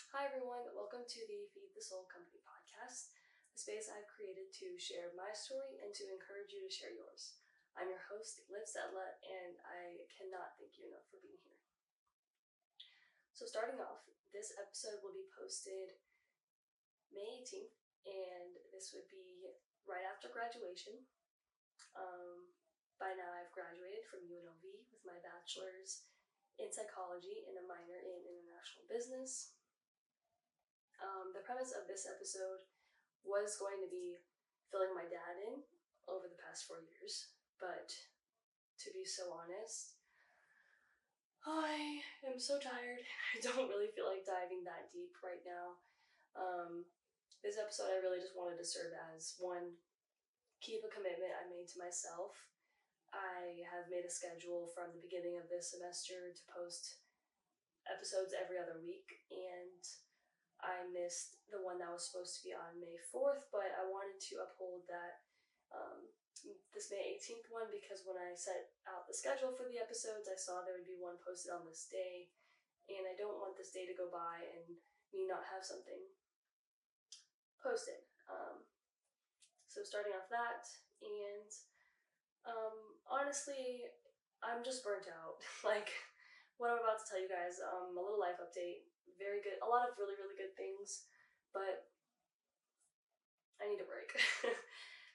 Hi everyone, welcome to the Feed the Soul Company podcast, a space I've created to share my story and to encourage you to share yours. I'm your host, Liv Sedla, and I cannot thank you enough for being here. So starting off, this episode will be posted May 18th, and this would be right after graduation. By now I've graduated from UNLV with my bachelor's in psychology and a minor in international business. The premise of this episode was going to be filling my dad in over the past 4 years, but to be so honest, I am so tired. I don't really feel like diving that deep right now. This episode I really just wanted to serve as one, keep a commitment I made to myself. I have made a schedule from the beginning of this semester to post episodes every other week, and I missed the one that was supposed to be on May 4th, but I wanted to uphold that this May 18th one because when I set out the schedule for the episodes, I saw there would be one posted on this day, and I don't want this day to go by and me not have something posted. So starting off that, and honestly, I'm just burnt out. Like, what I'm about to tell you guys, a little life update, very good, a lot of really, really good things, but I need a break.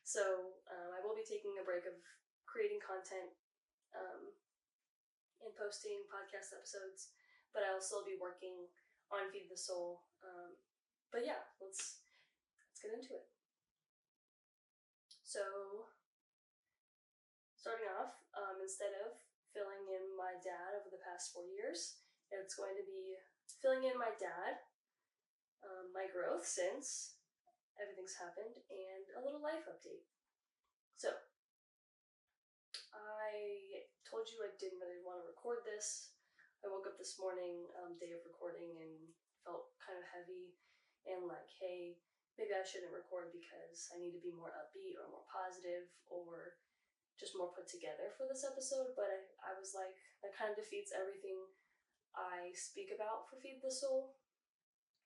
So I will be taking a break of creating content and posting podcast episodes, but I'll still be working on Feed the Soul. But yeah, let's get into it. So starting off, instead of filling in my dad over the past 4 years, it's going to be filling in my dad, my growth since everything's happened, and a little life update. So I told you I didn't really want to record this. I woke up this morning, day of recording, and felt kind of heavy and like, hey, maybe I shouldn't record because I need to be more upbeat or more positive or just more put together for this episode. But I was like, that kind of defeats everything I speak about for Feed the Soul.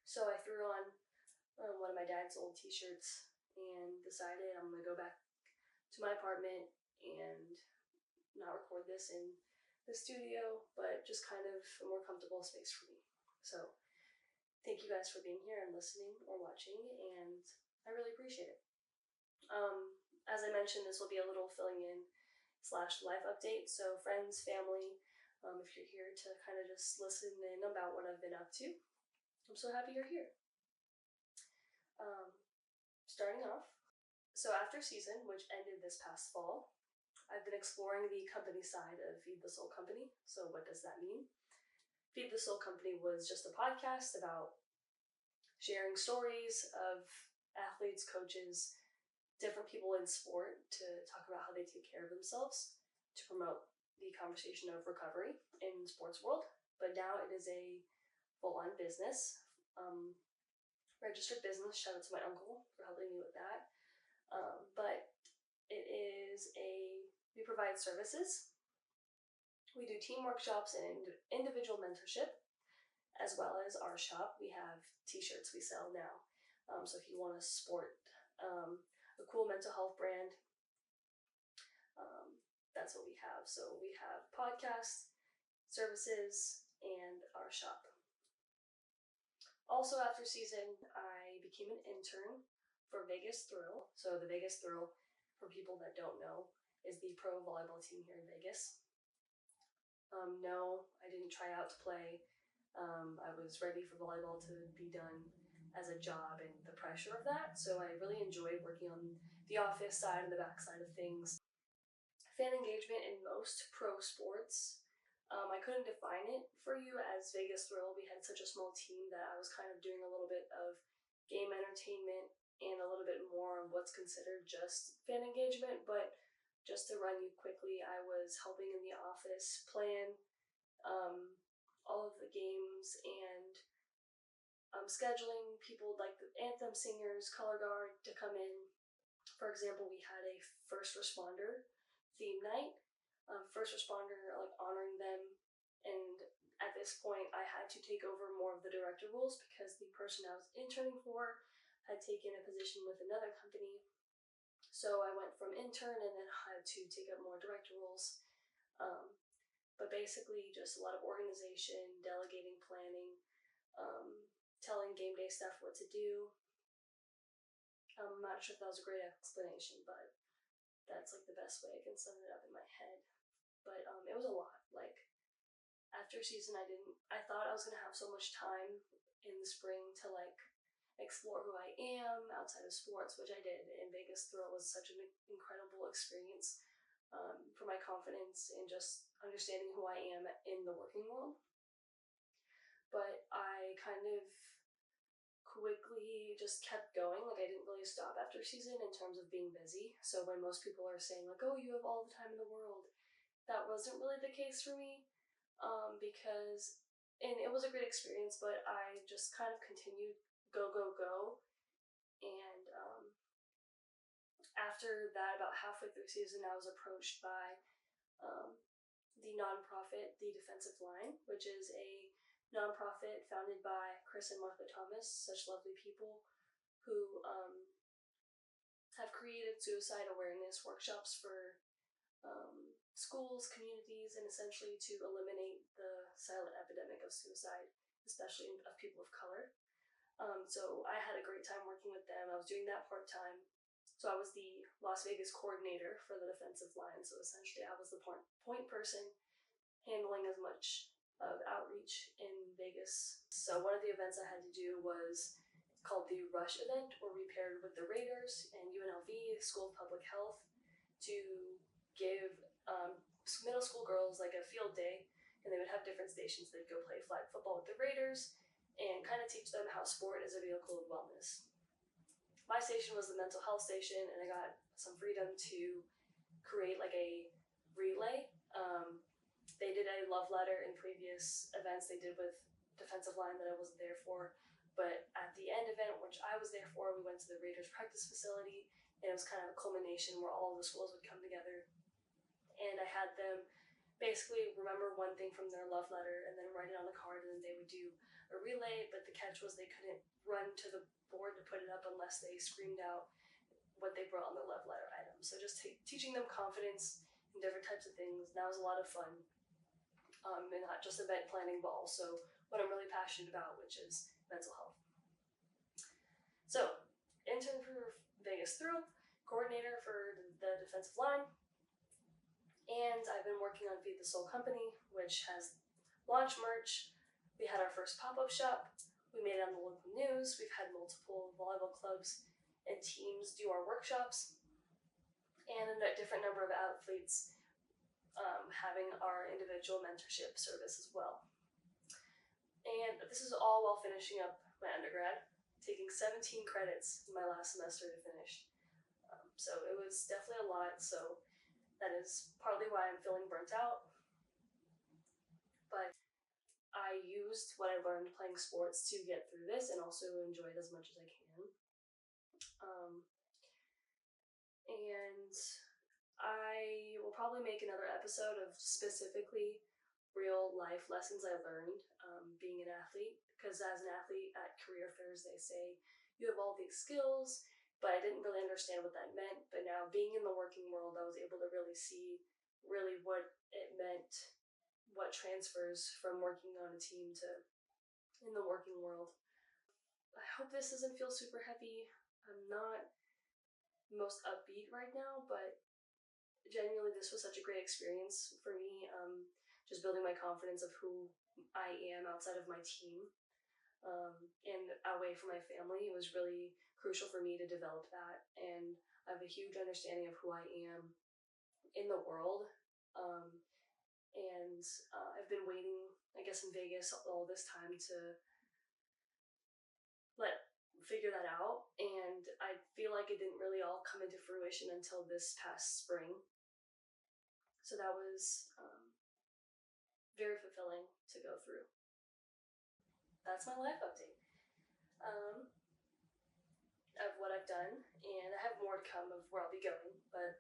So I threw on one of my dad's old t-shirts and decided I'm going to go back to my apartment and not record this in the studio, but just kind of a more comfortable space for me. So thank you guys for being here and listening or watching, and I really appreciate it. As I mentioned, this will be a little filling in / life update. So friends, family, if you're here to kind of just listen in about what I've been up to, I'm so happy you're here. Starting off, so after season, which ended this past fall, I've been exploring the company side of Feed the Soul Company. So what does that mean? Feed the Soul Company was just a podcast about sharing stories of athletes, coaches, different people in sport to talk about how they take care of themselves to promote the conversation of recovery in the sports world. But now it is a full-on business, registered business. Shout out to my uncle for helping me with that. But it is we provide services. We do team workshops and individual mentorship, as well as our shop. We have t-shirts we sell now. So if you want to sport a cool mental health brand, that's what we have. So we have podcasts, services, and our shop. Also after season, I became an intern for Vegas Thrill. So the Vegas Thrill, for people that don't know, is the pro volleyball team here in Vegas. No, I didn't try out to play. I was ready for volleyball to be done as a job and the pressure of that. So I really enjoyed working on the office side and the back side of things. Fan engagement in most pro sports. I couldn't define it for you as Vegas Thrill. We had such a small team that I was kind of doing a little bit of game entertainment and a little bit more of what's considered just fan engagement. But just to run you quickly, I was helping in the office plan all of the games and scheduling people like the anthem singers, color guard to come in. For example, we had a first responder theme night. First responder, like honoring them And at this point, I had to take over more of the director roles because the person I was interning for had taken a position with another company. So I went from intern and then had to take up more director roles. Um, but basically, just a lot of organization, delegating, planning, telling game day staff what to do. I'm not sure if that was a great explanation, but that's like the best way I can sum it up in my head. But it was a lot. Like after season, I thought I was gonna have so much time in the spring to like explore who I am outside of sports, which I did. And Vegas Thrill was such an incredible experience for my confidence and just understanding who I am in the working world. But I kind of quickly just kept going. Like I didn't really stop after season in terms of being busy. So when most people are saying like, "Oh, you have all the time in the world," that wasn't really the case for me. Because and it was a great experience, but I just kind of continued go go go. And after that, about halfway through season, I was approached by um, the nonprofit, the Defensive Line, which is a nonprofit founded by Chris and Martha Thomas, such lovely people who have created suicide awareness workshops for schools, communities, and essentially to eliminate the silent epidemic of suicide, especially of people of color. So I had a great time working with them. I was doing that part-time. So I was the Las Vegas coordinator for the Defensive Line. So essentially I was the point person handling as much of outreach in Vegas. So one of the events I had to do was called the Rush event, where we paired with the Raiders and UNLV, School of Public Health, to give middle school girls like a field day, and they would have different stations. They'd go play flag football with the Raiders and kind of teach them how sport is a vehicle of wellness. My station was the mental health station, and I got some freedom to create like a relay. They did a love letter in previous events they did with Defensive Line that I wasn't there for. But at the end event, which I was there for, we went to the Raiders practice facility, and it was kind of a culmination where all of the schools would come together. And I had them basically remember one thing from their love letter and then write it on a card, and then they would do a relay. But the catch was they couldn't run to the board to put it up unless they screamed out what they brought on their love letter item. So just teaching them confidence and different types of things. And that was a lot of fun. And not just event planning, but also what I'm really passionate about, which is mental health. So, intern for Vegas Thrill, coordinator for the Defensive Line, and I've been working on Feed the Soul Company, which has launched merch. We had our first pop-up shop. We made it on the local news. We've had multiple volleyball clubs and teams do our workshops, and a different number of athletes having our individual mentorship service as well. And this is all while finishing up my undergrad, taking 17 credits in my last semester to finish. So it was definitely a lot, so that is partly why I'm feeling burnt out. But I used what I learned playing sports to get through this and also enjoy it as much as I can. And I will probably make another episode of specifically real life lessons I learned being an athlete, because as an athlete at career fairs they say you have all these skills, but I didn't really understand what that meant. But now being in the working world, I was able to really see really what it meant, what transfers from working on a team to in the working world. I hope this doesn't feel super heavy. I'm not most upbeat right now, but genuinely this was such a great experience for me, just building my confidence of who I am outside of my team and away from my family. It was really crucial for me to develop that, and I have a huge understanding of who I am in the world. And I've been waiting, I guess, in Vegas all this time to figure that out, and I feel like it didn't really all come into fruition until this past spring. So that was very fulfilling to go through. That's my life update of what I've done, and I have more to come of where I'll be going. But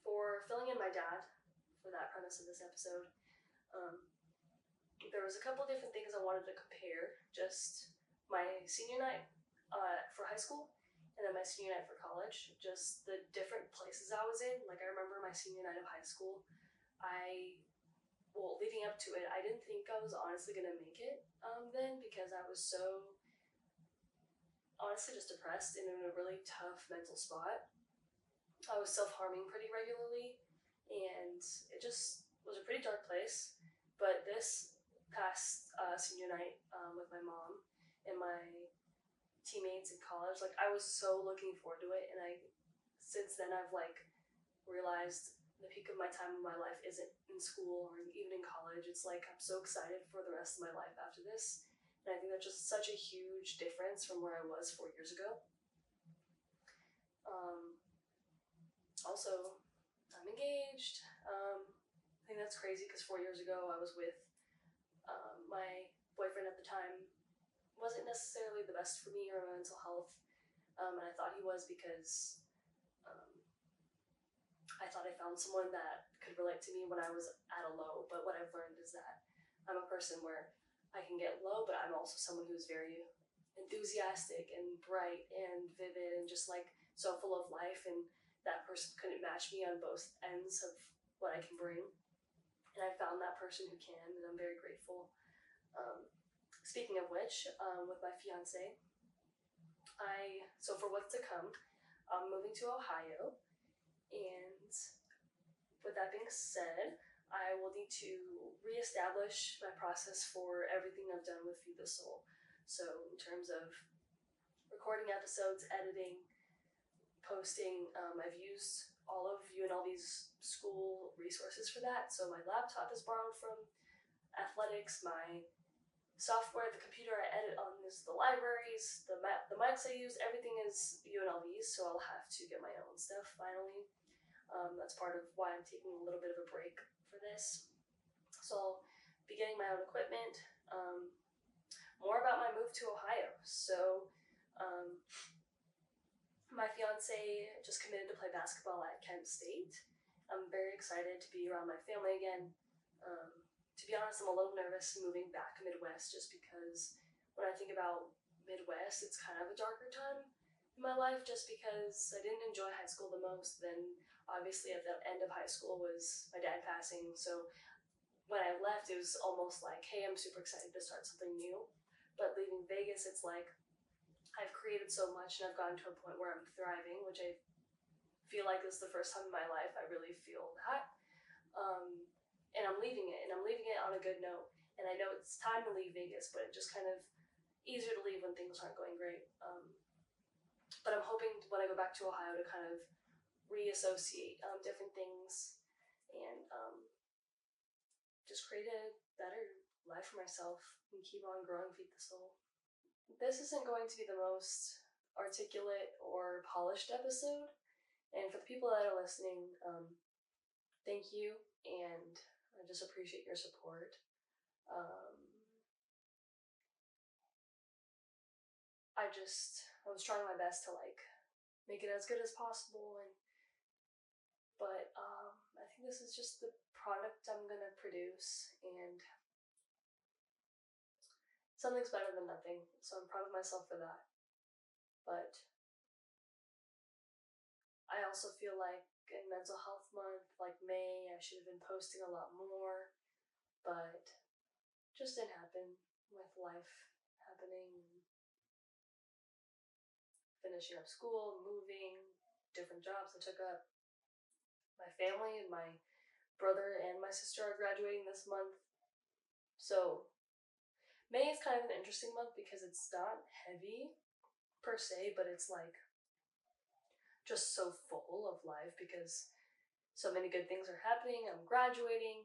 for filling in my dad for that premise of this episode, There was a couple different things I wanted to compare. Just my senior night for high school and then my senior night for college. Just the different places I was in. Like I remember my senior night of high school, leading up to it, I didn't think I was honestly going to make it then because I was so honestly just depressed and in a really tough mental spot. I was self-harming pretty regularly and it just was a pretty dark place. But this past senior night with my mom and my teammates in college, like I was so looking forward to it, and since then I've like realized the peak of my time in my life isn't in school or even in college. It's like I'm so excited for the rest of my life after this, and I think that's just such a huge difference from where I was 4 years ago. Um, Also, I'm engaged. I think that's crazy because 4 years ago I was with my boyfriend at the time. Wasn't necessarily the best for me or my mental health, and I thought he was because um, I thought I found someone that could relate to me when I was at a low. But what I've learned is that I'm a person where I can get low, but I'm also someone who's very enthusiastic and bright and vivid and just like so full of life. And that person couldn't match me on both ends of what I can bring. And I found that person who can, and I'm very grateful. Um, Speaking of which, with my fiance, so for what's to come, I'm moving to Ohio, and with that being said, I will need to reestablish my process for everything I've done with Feed the Soul. So in terms of recording episodes, editing, posting, I've used all of UNLV's school resources for that. So my laptop is borrowed from athletics, my software, the computer I edit on is the libraries, the mics I use, everything is UNLV's, so I'll have to get my own stuff finally. That's part of why I'm taking a little bit of a break for this. So I'll be getting my own equipment. More about my move to Ohio. So my fiance just committed to play basketball at Kent State. I'm very excited to be around my family again. To be honest, I'm a little nervous moving back Midwest just because when I think about Midwest, it's kind of a darker time in my life just because I didn't enjoy high school the most. Then obviously at the end of high school was my dad passing. So when I left, it was almost like, hey, I'm super excited to start something new. But leaving Vegas, it's like I've created so much and I've gotten to a point where I'm thriving, which I feel like this is the first time in my life I really feel that. And I'm leaving it, and I'm leaving it on a good note. And I know it's time to leave Vegas, but it just kind of easier to leave when things aren't going great. But I'm hoping when I go back to Ohio to kind of reassociate different things and just create a better life for myself and keep on growing Feed the Soul. This isn't going to be the most articulate or polished episode, and for the people that are listening, thank you, and I just appreciate your support. I was trying my best to like make it as good as possible, but I think this is just the product I'm gonna produce, and something's better than nothing. So I'm proud of myself for that. But I also feel like in Mental Health Month, like May, I should have been posting a lot more, but just didn't happen with life happening, finishing up school, moving, different jobs I took up. My family and my brother and my sister are graduating this month. So May is kind of an interesting month because it's not heavy per se, but it's like just so full of life because so many good things are happening. I'm graduating,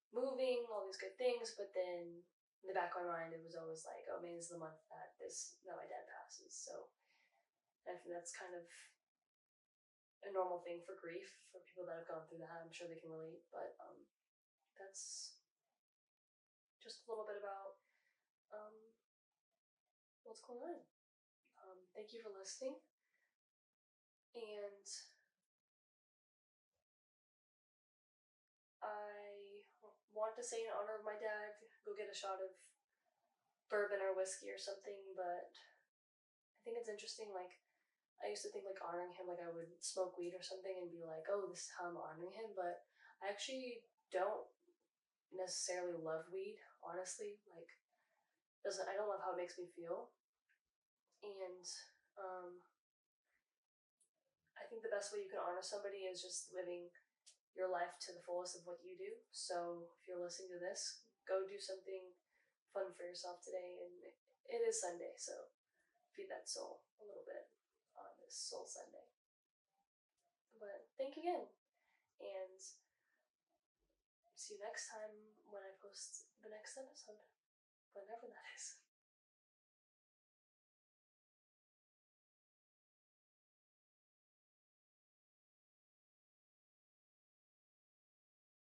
moving, all these good things, but then in the back of my mind, it was always like, oh, May is the month that my dad passes. So I think that's kind of a normal thing for grief for people that have gone through that. I'm sure they can relate, but that's just a little bit about what's going on. Thank you for listening, and I want to say in honor of my dad, go get a shot of bourbon or whiskey or something, but I think it's interesting, like, I used to think like honoring him, like I would smoke weed or something and be like, oh, this is how I'm honoring him, but I actually don't necessarily love weed, honestly. Like, doesn't I don't love how it makes me feel, and um, I think the best way you can honor somebody is just living your life to the fullest of what you do. So if you're listening to this, go do something fun for yourself today, and it is Sunday, so feed that soul a little bit on this Soul Sunday. But thank you again, and see you next time when I post the next episode, whenever that is.